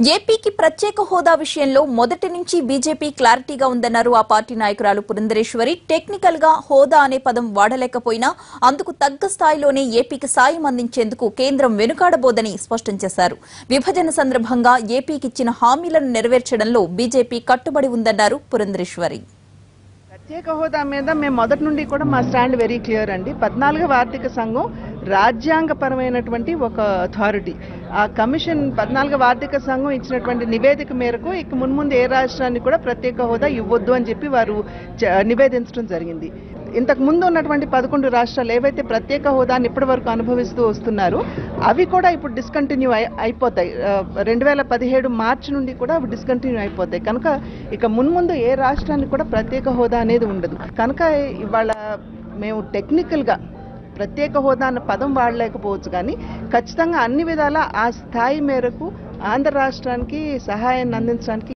ఏపీకి ప్రత్యేక హోదా విషయంలో మొదటి నుంచి బీజేపీ క్లారిటీగా ఉందన్నారు ఆ పార్టీ నాయకురాలు పురంధరేశ్వరి. టెక్నికల్ గా హోదా అనే పదం వాడలేకపోయినా అందుకు తగ్గ స్థాయిలోనే ఏపీకి సాయం అందించేందుకు కేంద్రం వెనుకాడబోదని స్పష్టం చేశారు. విభజన సందర్భంగా ఏపీకిచ్చిన హామీలను నెరవేర్చడంలో బీజేపీ కట్టుబడి ఉందన్నారు పురంధరేశ్వరి. ప్రత్యేక హోదా మీద మేము మొదటి నుండి కూడా మా స్టాండ్ వెరీ క్లియర్ అండి. 14వ ఆర్థిక సంఘం రాజ్యాంగపరమైనటువంటి ఒక అథారిటీ. ఆ కమిషన్ 14వ ఆర్థిక సంఘం ఇచ్చినటువంటి నివేదిక మేరకు ఇక మున్ముందు ఏ రాష్ట్రానికి కూడా ప్రత్యేక హోదా ఇవ్వద్దు అని చెప్పి వారు నివేదించడం జరిగింది. ఇంతకు ముందు ఉన్నటువంటి 11 రాష్ట్రాలు ఏవైతే ప్రత్యేక హోదాని ఇప్పటి వరకు అనుభవిస్తూ వస్తున్నారో అవి కూడా ఇప్పుడు డిస్కంటిన్యూ అయిపోతాయి. 2017 మార్చి నుండి కూడా అవి డిస్కంటిన్యూ అయిపోతాయి. కనుక ఇక మున్ముందు ఏ రాష్ట్రానికి కూడా ప్రత్యేక హోదా అనేది ఉండదు. కనుక ఇవాళ మేము టెక్నికల్గా ప్రత్యేక హోదా అన్న పదం వాడలేకపోవచ్చు, కానీ ఖచ్చితంగా అన్ని విధాలా ఆ స్థాయి మేరకు ఆంధ్ర రాష్ట్రానికి సహాయాన్ని అందించడానికి